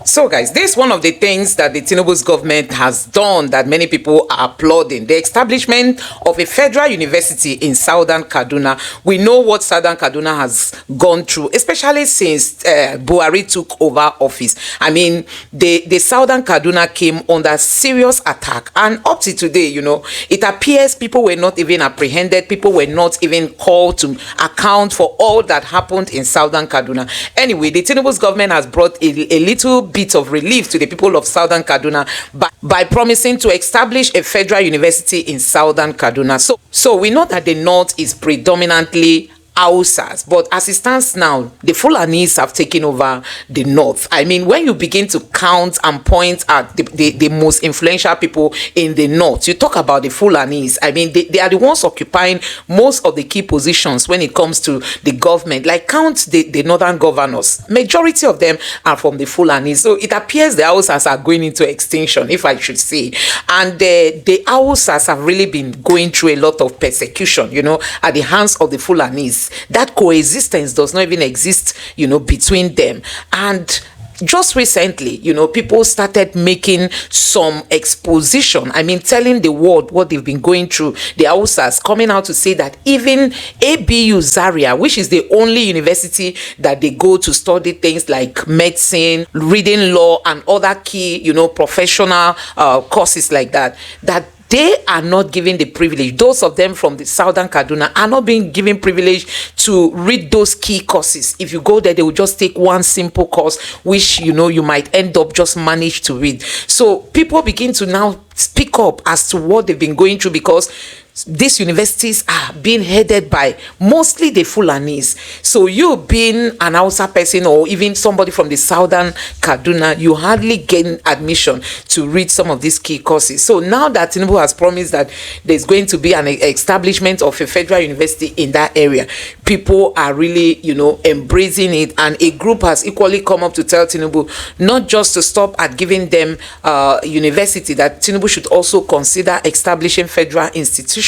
So, guys, this is one of the things that the Tinubu's government has done that many people are applauding. The establishment of a federal university in Southern Kaduna. We know what Southern Kaduna has gone through, especially since Buhari took over office. I mean, the Southern Kaduna came under serious attack. And up to today, it appears people were not even apprehended. People were not even called to account for all that happened in Southern Kaduna. Anyway, the Tinubu's government has brought a little bit of relief to the people of Southern Kaduna by promising to establish a federal university in Southern Kaduna. So we know that the north is predominantly Hausas, but as it stands now, the Fulanis have taken over the north. I mean, when you begin to count and point at the most influential people in the north, you talk about the Fulanis. I mean, they are the ones occupying most of the key positions when it comes to the government. Like, count the northern governors. Majority of them are from the Fulanis. So it appears the Hausas are going into extinction, if I should say. And the Hausas have really been going through a lot of persecution, at the hands of the Fulanis. That coexistence does not even exist, between them. And just recently, people started making some exposition. I mean, telling the world what they've been going through. The Hausas coming out to say that even ABU Zaria, which is the only university that they go to study things like medicine, reading law, and other key, professional courses like that they are not given the privilege. Those of them from the Southern Kaduna are not being given privilege to read those key courses. If you go there, they will just take one simple course, which, you might end up just manage to read. So people begin to now speak up as to what they've been going through, because these universities are being headed by mostly the Fulanis. So you being an Hausa person or even somebody from the Southern Kaduna, you hardly gain admission to read some of these key courses. So now that Tinubu has promised that there's going to be an establishment of a federal university in that area, people are really, embracing it. And a group has equally come up to tell Tinubu not just to stop at giving them university, that Tinubu should also consider establishing federal institutions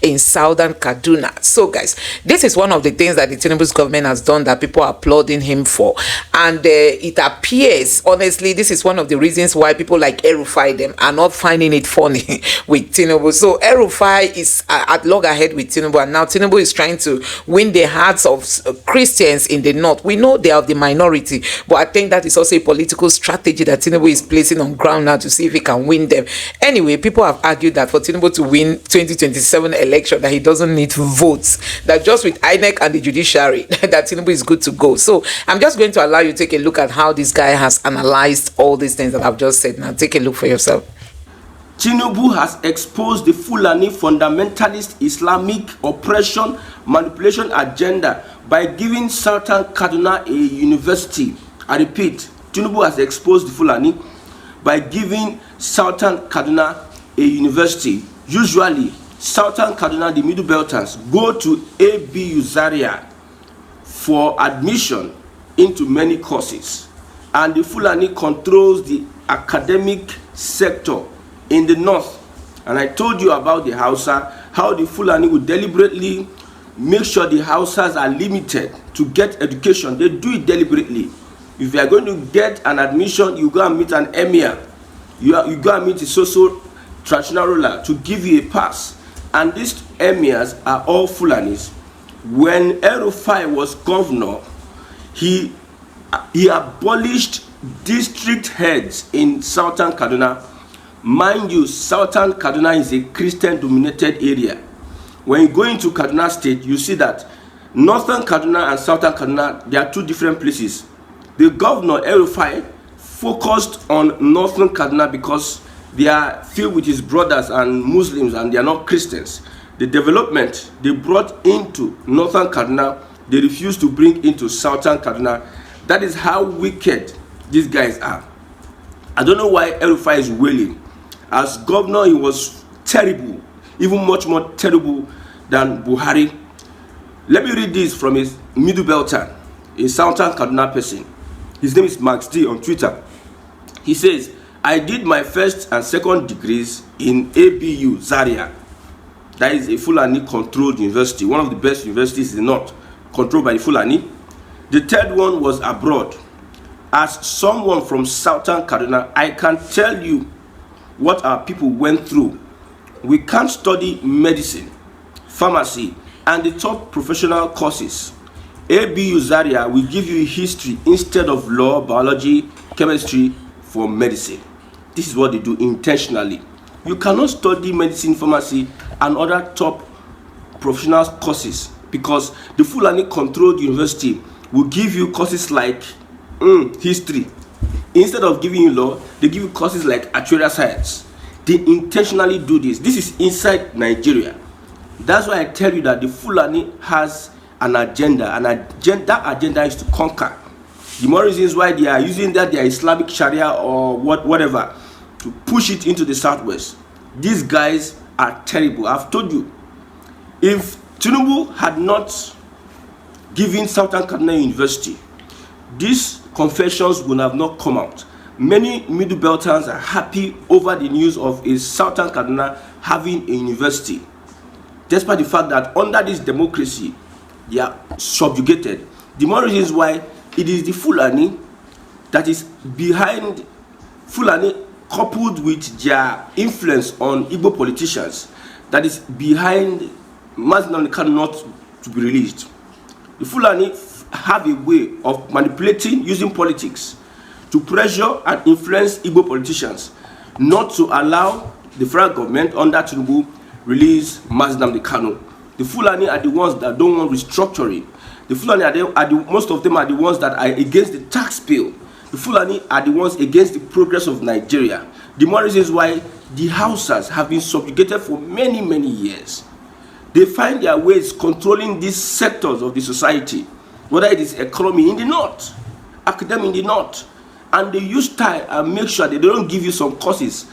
in Southern Kaduna. So, guys, this is one of the things that the Tinubu's government has done that people are applauding him for. And it appears, honestly, this is one of the reasons why people like El-Rufai them are not finding it funny with Tinubu. So El-Rufai is at loggerhead with Tinubu, and now Tinubu is trying to win the hearts of Christians in the north. We know they are the minority, but I think that is also a political strategy that Tinubu is placing on ground now to see if he can win them. Anyway, people have argued that for Tinubu to win 2027 election, that he doesn't need votes, that just with INEC and the judiciary that Tinubu is good to go. So I'm just going to allow you to take a look at how this guy has analyzed all these things that I've just said. Now take a look for yourself. Tinubu has exposed the Fulani fundamentalist Islamic oppression manipulation agenda by giving Southern Kaduna a university. I repeat, Tinubu has exposed the Fulani by giving Southern Kaduna a university. Usually, Southern Kaduna, the Middle Belters, go to ABU Zaria for admission into many courses. And the Fulani controls the academic sector in the north. And I told you about the Hausa, how the Fulani would deliberately make sure the Hausas are limited to get education. They do it deliberately. If you are going to get an admission, you go and meet an emir. You go and meet a socio-traditional ruler to give you a pass. And these emirs are all Fulanis. When El-Rufai was governor, he abolished district heads in Southern Kaduna. Mind you, Southern Kaduna is a Christian-dominated area. When you go into Kaduna State, you see that Northern Kaduna and Southern Kaduna, they are two different places. The governor, El-Rufai, focused on Northern Kaduna because they are filled with his brothers and Muslims, and they are not Christians. The development they brought into Northern Kaduna, they refused to bring into Southern Kaduna. That is how wicked these guys are. I don't know why El-Rufai is wailing. As governor, he was terrible, even much more terrible than Buhari. Let me read this from his Middle Belter, a Southern Kaduna person. His name is Max D on Twitter. He says, I did my first and second degrees in ABU Zaria. That is a Fulani-controlled university, one of the best universities in the north, controlled by the Fulani. The third one was abroad. As someone from Southern Kaduna, I can tell you what our people went through. We can't study medicine, pharmacy, and the top professional courses. ABU Zaria will give you history instead of law, biology, chemistry for medicine. This is what they do intentionally. You cannot study medicine, pharmacy, and other top professional courses because the Fulani controlled university will give you courses like history. Instead of giving you law, they give you courses like actuarial science. They intentionally do this. This is inside Nigeria. That's why I tell you that the Fulani has an agenda, and that agenda is to conquer. The more reasons why they are using their Islamic Sharia or whatever to push it into the southwest. These guys are terrible. I've told you, if Tinubu had not given Southern Kaduna University, these confessions would have not come out. Many Middle Belters are happy over the news of a Southern Kaduna having a university, despite the fact that under this democracy, they are subjugated. The more reasons why it is the Fulani that is behind Fulani, coupled with their influence on Igbo politicians, that is behind marginalization not to be released. The Fulani have a way of manipulating, using politics to pressure and influence Igbo politicians not to allow the federal government under Tinubu release marginalization. The Fulani are the ones that don't want restructuring. The Fulani most of them are the ones that are against the tax bill. The Fulani are the ones against the progress of Nigeria. The more reasons why the Hausas have been subjugated for many, many years. They find their ways controlling these sectors of the society, whether it is economy in the north, academic in the north, and they use time and make sure that they don't give you some courses,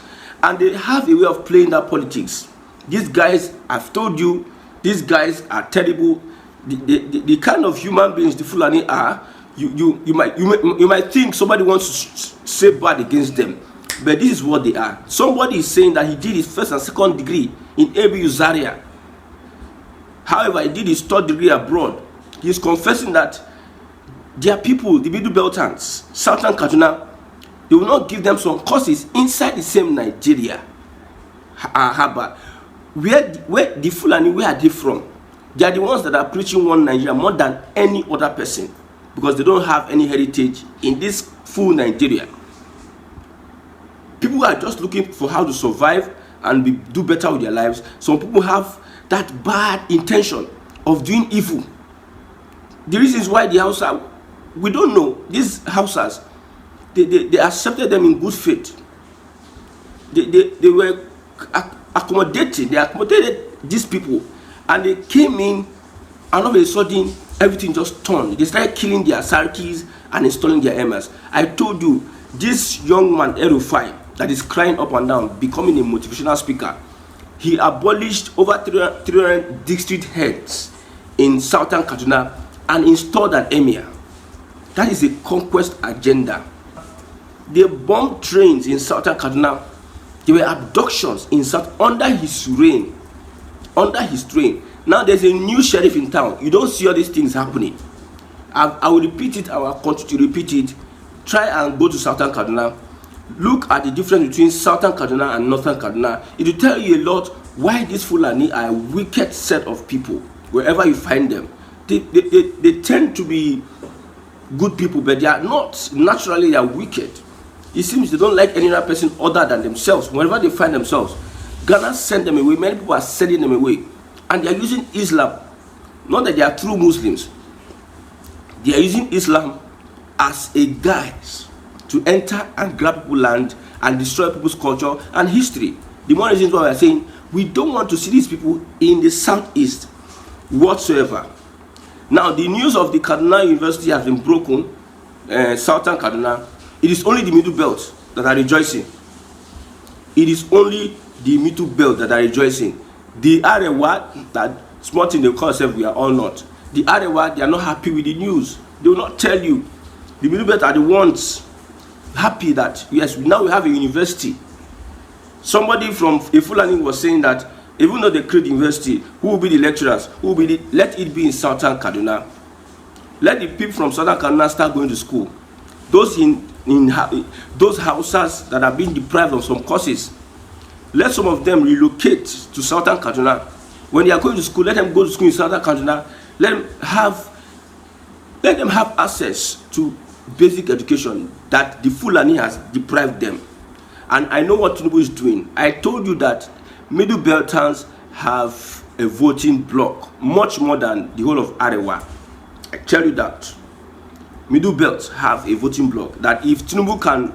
and they have a way of playing that politics. These guys, I've told you, these guys are terrible. The kind of human beings the Fulani are, you might think somebody wants to say bad against them, but this is what they are. Somebody is saying that he did his first and second degree in ABU Zaria. However, he did his third degree abroad. He is confessing that their people, the Middle Beltans, Southern Kaduna, they will not give them some courses inside the same Nigeria. Where the Fulani, where are they from? They are the ones that are preaching one Nigeria more than any other person, because they don't have any heritage in this full Nigeria. People are just looking for how to survive and do better with their lives. Some people have that bad intention of doing evil. The reasons why the Hausa, we don't know. These Hausas, they accepted them in good faith. They were accommodating. They accommodated these people, and they came in, and all of a sudden everything just turned. They started killing their Sarkis and installing their emirs. I told you, this young man Erufai that is crying up and down, becoming a motivational speaker, he abolished over 300 district heads in Southern Kaduna and installed an emir. That is a conquest agenda. They bombed trains in Southern Kaduna. There were abductions in under his reign. Under his reign. Now there's a new sheriff in town. You don't see all these things happening. I will repeat it. I will continue to repeat it. Try and go to Southern Kaduna. Look at the difference between Southern Kaduna and Northern Kaduna. It will tell you a lot why these Fulani are a wicked set of people. Wherever you find them, they tend to be good people, but they are not. Naturally, they are wicked. It seems they don't like any other person other than themselves. Wherever they find themselves, Ghana send them away. Many people are sending them away, and they are using Islam. Not that they are true Muslims. They are using Islam as a guise to enter and grab people's land and destroy people's culture and history. The more reasons why we are saying we don't want to see these people in the southeast whatsoever. Now, the news of the Kaduna University has been broken, Southern Kaduna. It is only the Middle Belt that are rejoicing. It is only the Middle Belt that are rejoicing. The Arewa, that small thing they call themselves, we are all not. The Arewa, they are not happy with the news. They will not tell you. The Middle Belt are the ones happy that, yes, now we have a university. Somebody from a Fulani was saying that even though they create the university, who will be the lecturers? Who will be let it be in Southern Kaduna. Let the people from Southern Kaduna start going to school. those those Hausas that are being deprived of some courses, let some of them relocate to Southern Kaduna. When they are going to school, let them go to school in Southern Kaduna. Let them have access to basic education that the Fulani has deprived them. And I know what Tinubu is doing. I told you that Middle Beltans have a voting bloc, much more than the whole of Arewa. I tell you that. Middle Belts have a voting bloc that if Tinubu can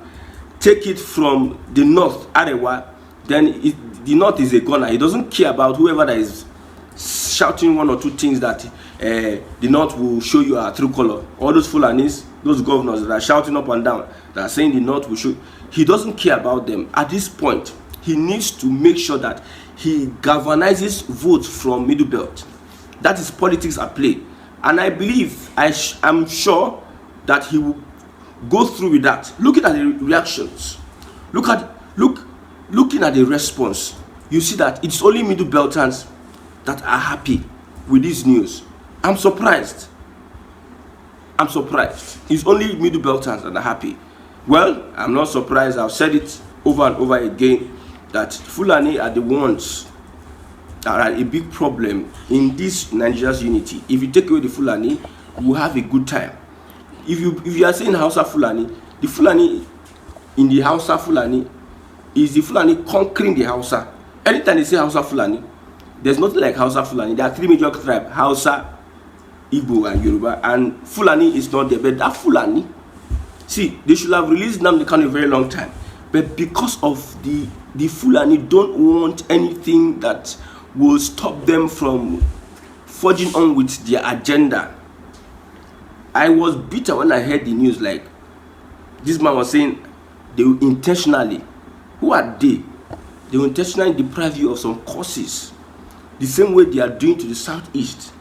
take it from the north, Arewa, then the north is a gunner. He doesn't care about whoever that is shouting one or two things that the north will show you a true color. All those Fulanis, those governors that are shouting up and down, that are saying the north will show, he doesn't care about them. At this point, he needs to make sure that he galvanizes votes from Middle Belt. That is politics at play. And I believe, I'm sure that he will go through with that. Looking at the reactions, looking at the response, you see that it's only Middle Beltans that are happy with this news. I'm surprised. It's only Middle Beltans that are happy. Well, I'm not surprised. I've said it over and over again that Fulani are the ones that are a big problem in this Nigeria's unity. If you take away the Fulani, we'll have a good time. If you are saying Hausa Fulani, the Fulani in the Hausa Fulani is the Fulani conquering the Hausa. Anytime they say Hausa Fulani, there's nothing like Hausa Fulani. There are three major tribes: Hausa, Igbo, and Yoruba. And Fulani is not there. But that Fulani, see, they should have released Nnamdi Kanu a very long time. But because of the Fulani don't want anything that will stop them from forging on with their agenda. I was bitter when I heard the news, like this man was saying they will intentionally, who are they? They will intentionally deprive you of some courses, the same way they are doing to the southeast.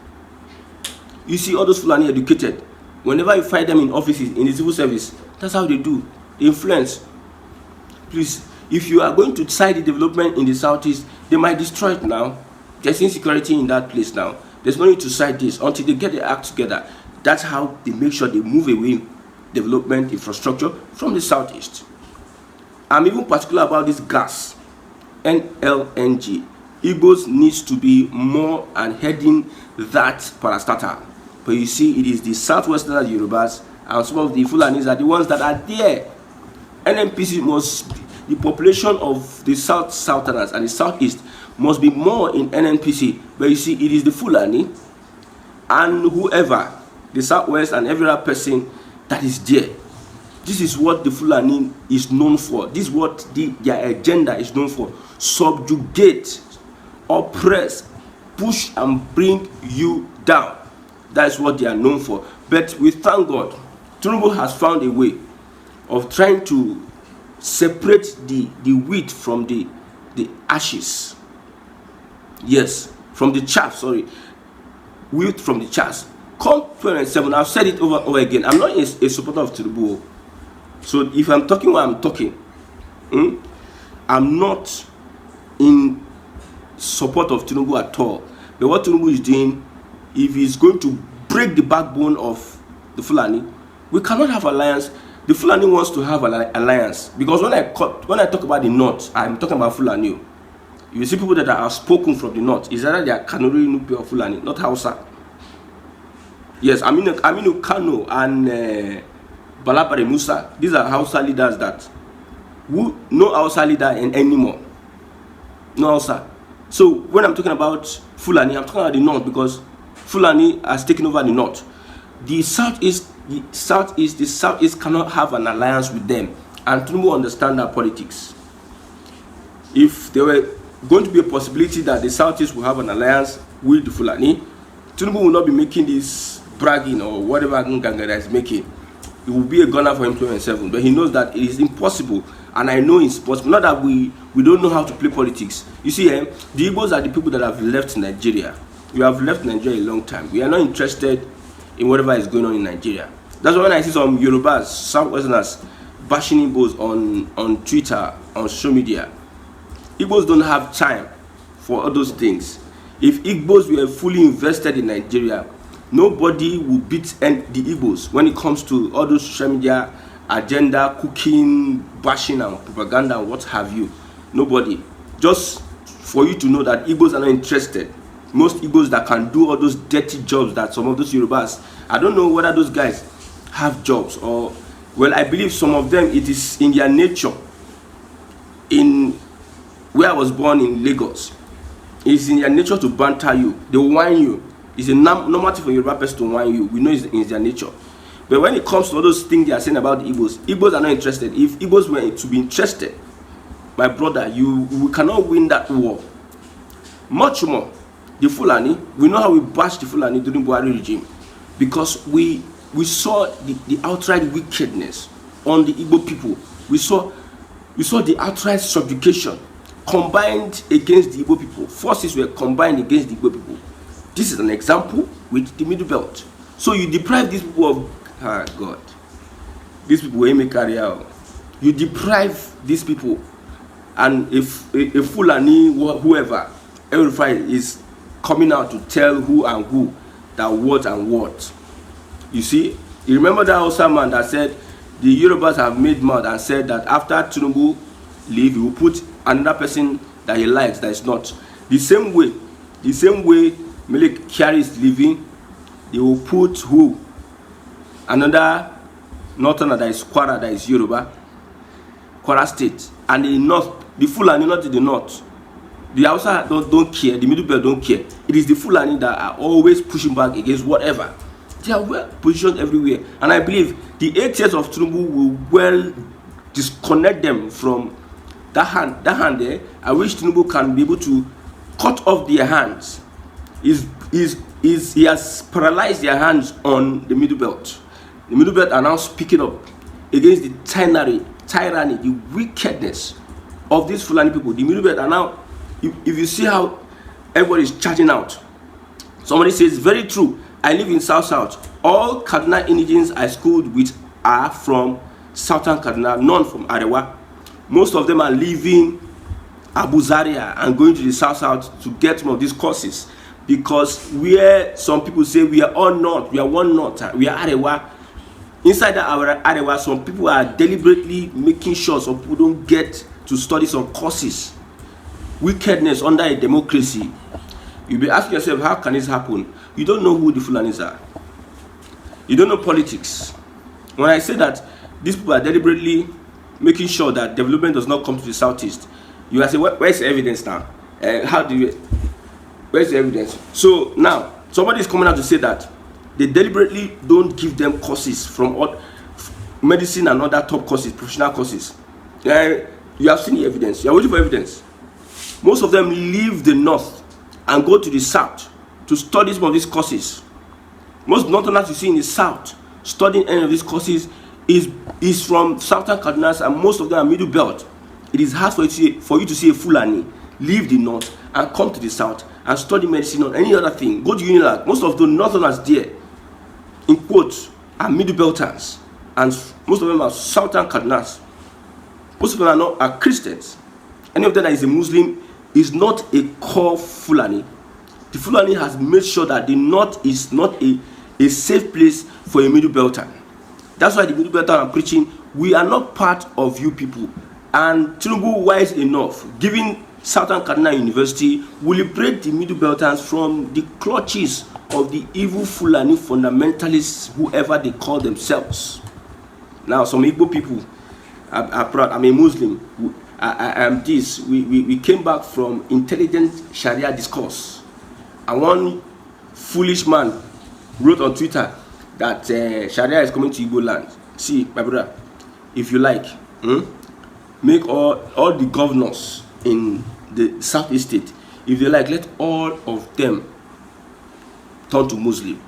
You see all those Fulani educated, whenever you find them in offices, in the civil service, that's how they do. They influence. Please, if you are going to side the development in the southeast, they might destroy it now. There's insecurity in that place now. There's no need to side this until they get their act together. That's how they make sure they move away development infrastructure from the southeast. I'm even particular about this gas, NLNG. Igbos needs to be more and heading that parastatal. But you see, it is the southwestern Yorubas and some of the Fulanis are the ones that are there. NNPC must, the population of the southerners and the southeast must be more in NNPC. But you see, it is the Fulani and whoever, the southwest and every other person that is there. This is what the Fulani is known for. This is what their agenda is known for. Subjugate, oppress, push and bring you down. That is what they are known for. But we thank God, Tinubu has found a way of trying to separate the wheat from the ashes. Yes, from the chaff, sorry. Wheat from the chaff. Come 2007, I've said it over and over again. I'm not a supporter of Tinubu. So if I'm talking what I'm talking, I'm not in support of Tinubu at all. But what Tinubu is doing, if he's going to break the backbone of the Fulani, we cannot have alliance. The Fulani wants to have an alliance. Because when I talk about the North, I'm talking about Fulani. You see people that are spoken from the North, is either they are Kanuri, Nupe, or Fulani, not Hausa. Yes, Aminu Kano and Balapare Musa, these are Hausa leaders that no Hausa leader anymore. No Hausa. So when I'm talking about Fulani, I'm talking about the North because Fulani has taken over the North. The Southeast cannot have an alliance with them. And Tinubu understand that politics. If there were going to be a possibility that the Southeast will have an alliance with the Fulani, Tinubu will not be making this bragging or whatever Nganga is making. It will be a gunner for him 2027, but he knows that it is impossible, and I know it's possible. Not that we don't know how to play politics. You see, the Igbos are the people that have left Nigeria. We have left Nigeria a long time. We are not interested in whatever is going on in Nigeria. That's why when I see some Yorubas, Southwesterners bashing Igbos on Twitter, on social media, Igbos don't have time for all those things. If Igbos were fully invested in Nigeria, nobody will beat the Igbos when it comes to all those social media agenda, cooking, bashing, and propaganda, and what have you. Nobody. Just for you to know that Igbos are not interested. Most Igbos that can do all those dirty jobs that some of those Yorubas, I don't know whether those guys have jobs or, well, I believe some of them, it is in their nature. In where I was born in Lagos, it's in their nature to banter you. They whine you. It's a normal thing for Yoruba person to whine you. We know it's in their nature. But when it comes to all those things they are saying about the Igbos are not interested. If Igbos were to be interested, my brother, we cannot win that war. Much more, the Fulani, we know how we bashed the Fulani during Buhari regime, because we saw the outright wickedness on the Igbo people. We saw the outright subjugation combined against the Igbo people. Forces were combined against the Igbo people. This is an example with the Middle Belt. So you deprive these people of, God, these people will make career. You deprive these people, and if a Fulani, whoever, every Friday is coming out to tell who and who that what and what. You see, you remember that Hausa man that said the Yorubas have made mad and said that after Tinubu leave, he will put another person that he likes that is not. The same way Mele Kyari is leaving, they will put who? Another northerner that is Kwara, that is Yoruba, Kwara State. And the north, the Fulani, not in the north. The Hausa don't care, the Middle Belt don't care. It is the Fulani that are always pushing back against whatever. They are well positioned everywhere. And I believe the 8 years of Tinubu will well disconnect them from that hand there. I wish Tinubu can be able to cut off their hands. He has paralyzed their hands on the Middle Belt. The Middle Belt are now speaking up against the tyranny, the wickedness of these Fulani people. The Middle Belt are now, if you see how everybody is charging out. Somebody says, very true, I live in South. All Kaduna indigents I schooled with are from Southern Kaduna, none from Arewa. Most of them are leaving Abu Zaria and going to the South to get some of these courses, because where some people say we are all North, we are one North, we are Arewa. Inside that Arewa, some people are deliberately making sure some people don't get to study some courses. Wickedness under a democracy. You'll be asking yourself, how can this happen? You don't know who the Fulanis are. You don't know politics. When I say that these people are deliberately making sure that development does not come to the Southeast, you are saying, where's the evidence now? Where's the evidence? So now, somebody is coming out to say that they deliberately don't give them courses from medicine and other top courses, professional courses. You have seen the evidence. You are waiting for evidence. Most of them leave the North and go to the South to study some of these courses. Most Northerners you see in the South studying any of these courses is from Southern Kaduna, and most of them are Middle Belt. It is hard for you to see a Fulani leave the North and come to the South and study medicine or any other thing. Go to Unilag. Most of the Northerners there, in quotes, are Middle Belters, and most of them are Southern Kaduna. Most of them are Christians. Any of them that is a Muslim is not a core Fulani. The Fulani has made sure that the North is not a safe place for a Middle Belter. That's why the Middle Belter are preaching, we are not part of you people. And Tinubu, wise enough, giving Southern Kaduna University, will liberate the Middle Belters from the clutches of the evil Fulani fundamentalists, whoever they call themselves. Now, some Igbo people are proud. I'm a Muslim. I am this. We came back from intelligent Sharia discourse. And one foolish man wrote on Twitter that Sharia is coming to Igbo land. See, my brother, if you like, make all the governors in the Southeast state, if they like, let all of them turn to Muslim.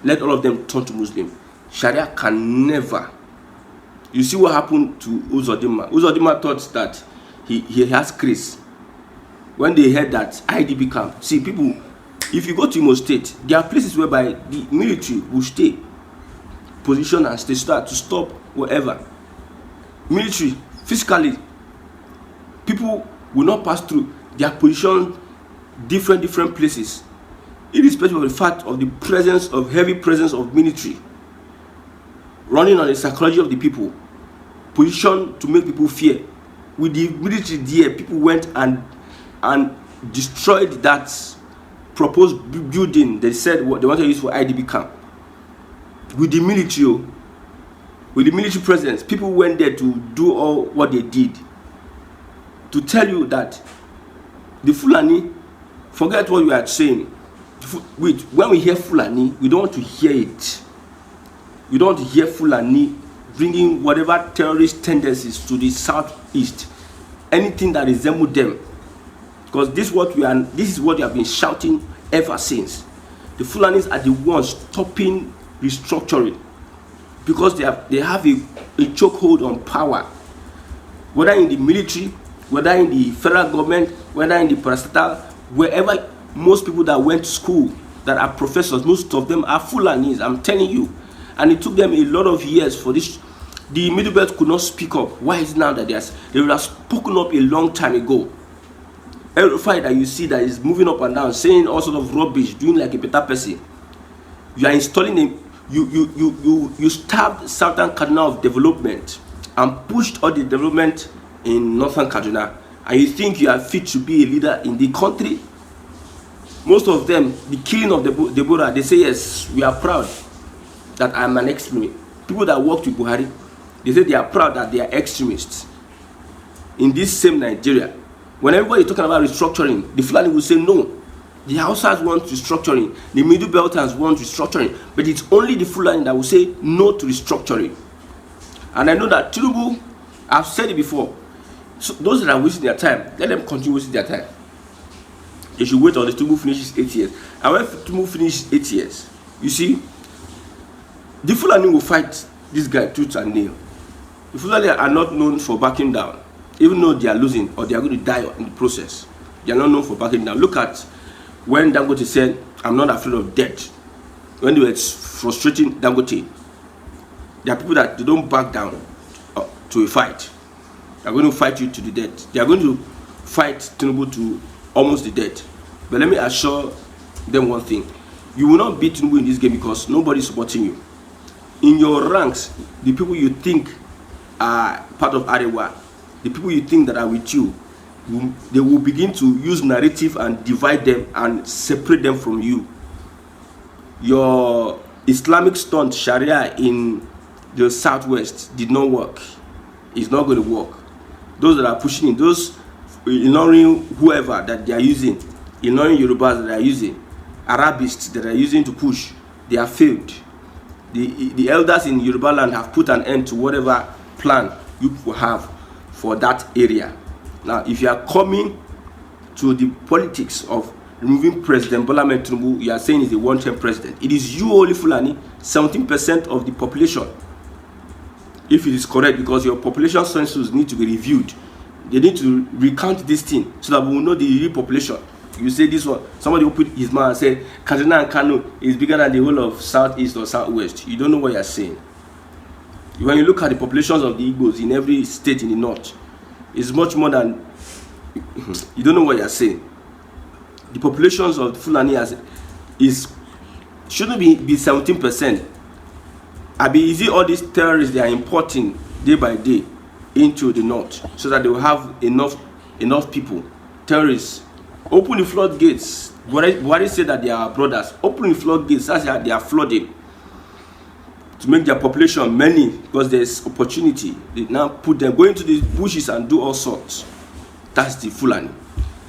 Let all of them turn to Muslim. Sharia can never. You see what happened to Uzodinma. Uzodinma thought that he has grace. When they heard that IDB camp, see people, if you go to Imo State, there are places whereby the military will stay, position and stay start to stop whatever. Military, physically, people will not pass through. They are positioned different places, irrespective of the fact of the presence of heavy presence of military running on the psychology of the people, positioned to make people fear. With the military there, people went and destroyed that proposed building they said what they wanted to use for IDB camp. With the military presence, people went there to do all what they did. To tell you that the Fulani, forget what you are saying. When we hear Fulani, we don't want to hear it. We don't want to hear Fulani bringing whatever terrorist tendencies to the southeast, anything that resembles them, because this is what we have been shouting ever since. The Fulanis are the ones stopping restructuring, because they have a chokehold on power, whether in the military, whether in the federal government, whether in the parastatal, wherever. Most people that went to school, that are professors, most of them are Fulanis, I'm telling you. And it took them a lot of years for this. The Middle Belt could not speak up. Why is it now that they would have spoken up a long time ago? Every fight that you see that is moving up and down, saying all sort of rubbish, doing like a better person, you are installing a, you stabbed Southern Kaduna of development and pushed all the development in Northern Kaduna, and you think you are fit to be a leader in the country? Most of them, the killing of Deborah, they say, yes, we are proud that I'm an extremist. People that worked with Buhari, they say they are proud that they are extremists. In this same Nigeria, when everybody is talking about restructuring, the Fulani will say no. The Hausas want restructuring, the Middle Belters want restructuring, but it's only the Fulani that will say no to restructuring. And I know that Tinubu, I've said it before, so those that are wasting their time, let them continue wasting their time. They should wait until Tinubu finishes 8 years. And when Tinubu finishes 8 years, you see, the Fulani will fight this guy tooth and nail. The Fulani are not known for backing down, even though they are losing or they are going to die in the process. They are not known for backing down. Look at when Dangote said, I'm not afraid of death. When they were frustrating Dangote, there are people that they don't back down to a fight. They are going to fight you to the death. They are going to fight Tinubu to almost the death. But let me assure them one thing: you will not beat Tinubu in this game because nobody is supporting you. In your ranks, the people you think are part of Arewa, the people you think that are with you, they will begin to use narrative and divide them and separate them from you. Your Islamic stunt Sharia in the southwest did not work. It's not going to work. Those that are pushing in, those ignoring whoever that they are using, ignoring Yorubas that they are using, Arabists that they are using to push, they have failed. The elders in Yoruba land have put an end to whatever plan you will have for that area. Now, if you are coming to the politics of removing President Bola Ahmed Tinubu, you are saying he's a one-term president. It is you only, Fulani, 17% of the population. If it is correct, because your population census need to be reviewed. They need to recount this thing so that we will know the real population. You say this one, somebody will put his mouth and say Kaduna and Kano is bigger than the whole of southeast or southwest. You don't know what you are saying. When you look at the populations of the Igbos in every state in the north, it's much more than, you don't know what you are saying. The populations of the Fulani shouldn't be 17%. Is it all these terrorists they are importing day by day into the north so that they will have enough people, terrorists? Open the floodgates. Buhari said that they are brothers. Open the floodgates. That's how they are flooding to make their population many, because there's opportunity. They now put them, go into the bushes and do all sorts. That's the Fulani.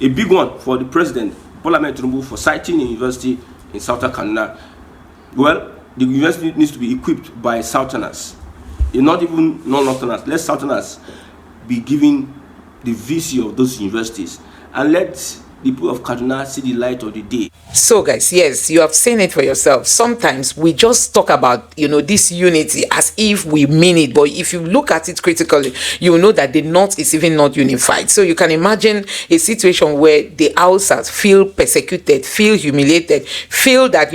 A big one for the president, Bola Ahmed Tinubu, for citing a university in Southern Kaduna. Well, the university needs to be equipped by Southerners, not even non-Northerners. Let Southerners be given the VC of those universities, and let the people of Kaduna see the light of the day. So guys, yes, you have seen it for yourself. Sometimes we just talk about, this unity as if we mean it, but if you look at it critically, you will know that the North is even not unified. So you can imagine a situation where the Hausas feel persecuted, feel humiliated, feel that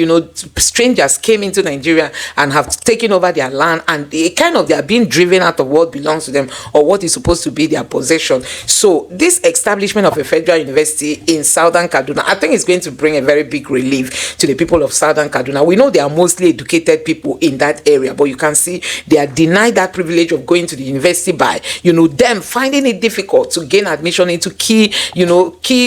strangers came into Nigeria and have taken over their land, and they are being driven out of what belongs to them or what is supposed to be their possession. So this establishment of a federal university in Southern Kaduna. I think it's going to bring a very big relief to the people of Southern Kaduna. We know they are mostly educated people in that area, but you can see they are denied that privilege of going to the university by, them finding it difficult to gain admission into key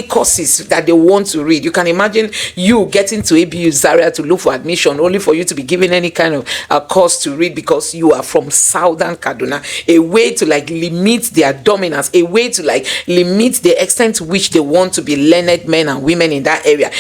courses that they want to read. You can imagine you getting to ABU Zaria to look for admission only for you to be given any kind of course to read because you are from Southern Kaduna. A way to limit their dominance, a way to limit the extent to which they want to be learned men and women in that area.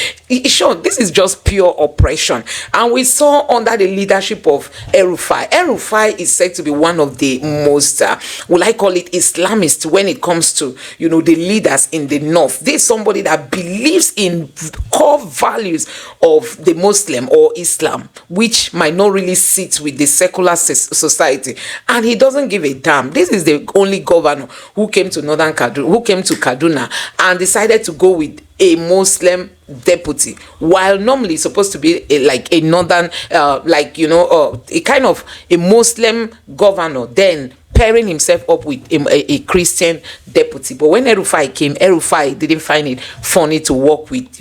Sure, this is just pure oppression. And we saw under the leadership of El-Rufai. El-Rufai is said to be one of the most, will I call it Islamist when it comes to, the leaders in the north. This is somebody that believes in core values of the Muslim or Islam, which might not really sit with the secular society. And he doesn't give a damn. This is the only governor who came to Kaduna and decided to go with a Muslim deputy, while normally it's supposed to be a northern a kind of a Muslim governor, then pairing himself up with a Christian deputy. But when El-Rufai came, El-Rufai didn't find it funny to work with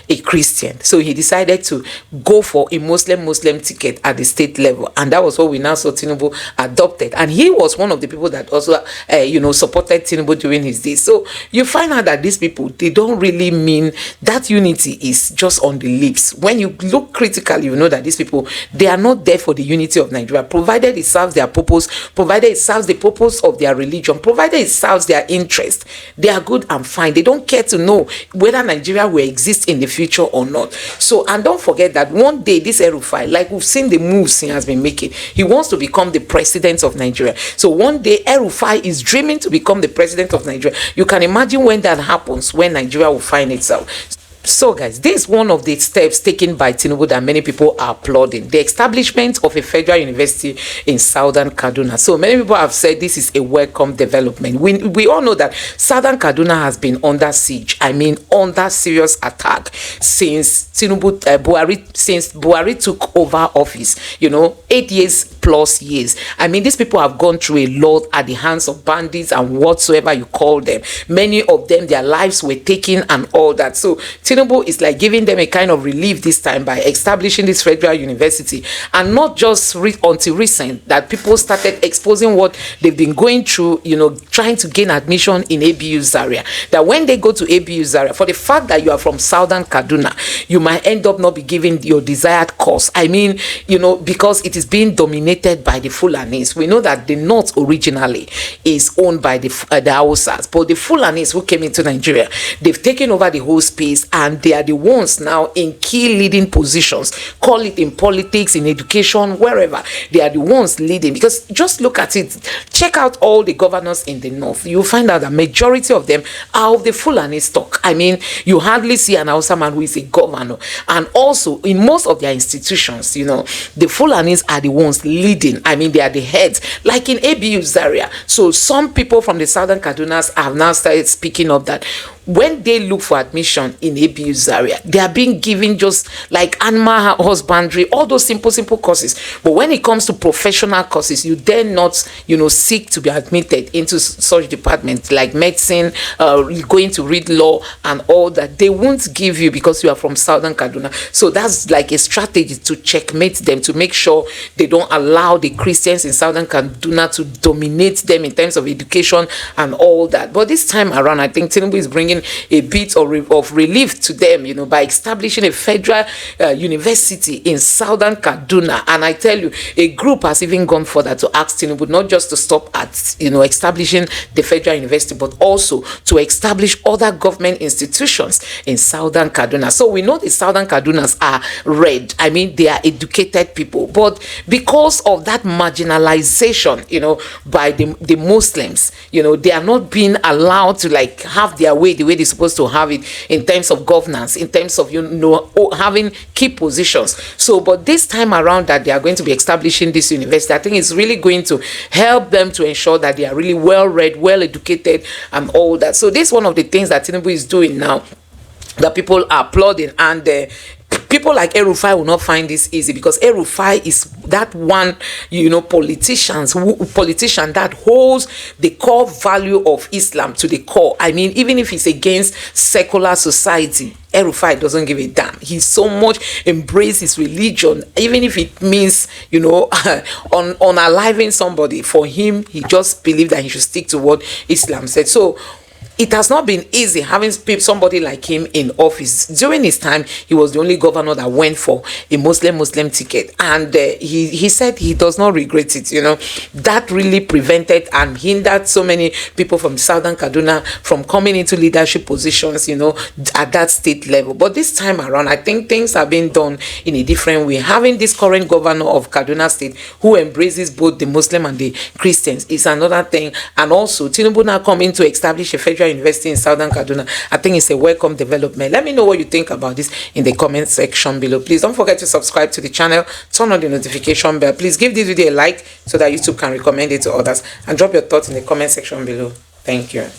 a Christian, so he decided to go for a Muslim ticket at the state level, and that was what we now saw Tinubu adopted. And he was one of the people that also supported Tinubu during his days. So you find out that these people, they don't really mean that unity is just on the lips. When you look critically, you know that these people, they are not there for the unity of Nigeria, provided it serves their purpose, provided it serves the purpose of their religion, provided it serves their interest. They are good and fine. They don't care to know whether Nigeria will exist in the future or not. So, and don't forget that one day this El-Rufai, like we've seen the moves he has been making, he wants to become the president of Nigeria. So one day El-Rufai is dreaming to become the president of Nigeria. You can imagine when that happens, when Nigeria will find itself. So guys, this is one of the steps taken by Tinubu that many people are applauding: the establishment of a federal university in Southern Kaduna. So many people have said this is a welcome development. We all know that Southern Kaduna has been under siege, under serious attack since Buhari took over office, 8 years plus years. These people have gone through a lot at the hands of bandits and whatsoever you call them. Many of them, their lives were taken and all that. So Tinubu is giving them a kind of relief this time by establishing this federal university, and not just until recent that people started exposing what they've been going through, trying to gain admission in ABU Zaria. That when they go to ABU Zaria, for the fact that you are from Southern Kaduna, you might end up not be given your desired course. Because it is being dominated by the Fulanis. We know that the north originally is owned by the Hausas, but the Fulanis who came into Nigeria, they've taken over the whole space, and they are the ones now in key leading positions. Call it in politics, in education, wherever. They are the ones leading. Because just look at it. Check out all the governors in the north. You'll find out the majority of them are of the Fulani stock. You hardly see an Hausa man who is a governor. And also, in most of their institutions, the Fulanis are the ones leading. They are the heads. Like in ABU Zaria. So some people from the Southern Kadunas have now started speaking of that. When they look for admission in ABU Zaria, they are being given just like animal husbandry, all those simple courses. But when it comes to professional courses, you dare not, seek to be admitted into such departments like medicine, going to read law and all that. They won't give you because you are from Southern Kaduna. So that's like a strategy to checkmate them, to make sure they don't allow the Christians in Southern Kaduna to dominate them in terms of education and all that. But this time around, I think Tinubu is bringing a bit of relief to them, by establishing a federal university in Southern Kaduna. And I tell you, a group has even gone further to ask Tinubu not just to stop at, establishing the federal university, but also to establish other government institutions in Southern Kaduna. So we know the Southern Kadunas are red. They are educated people. But because of that marginalization, by the Muslims, they are not being allowed to have their way the way they're supposed to have it in terms of governance, in terms of having key positions. So but this time around that they are going to be establishing this university, I think it's really going to help them to ensure that they are really well read, well educated and all that. So this is one of the things that Tinubu is doing now that people are applauding. And People like El-Rufai will not find this easy, because El-Rufai is that one, politician that holds the core value of Islam to the core. I mean, even if it's against secular society, El-Rufai doesn't give a damn. He so much embraces his religion, even if it means, unaliving somebody. For him, he just believed that he should stick to what Islam said. So it has not been easy having somebody like him in office. During his time, he was the only governor that went for a Muslim ticket, and he said he does not regret it. That really prevented and hindered so many people from Southern Kaduna from coming into leadership positions, at that state level. But this time around, I think things are being done in a different way. Having this current governor of Kaduna State who embraces both the Muslim and the Christians is another thing. And also, Tinubu now coming to establish a federal university in Southern Kaduna, I think it's a welcome development. Let me know what you think about this in the comment section below. Please don't forget to subscribe to the channel, turn on the notification bell. Please give this video a like so that YouTube can recommend it to others, and drop your thoughts in the comment section below. Thank you.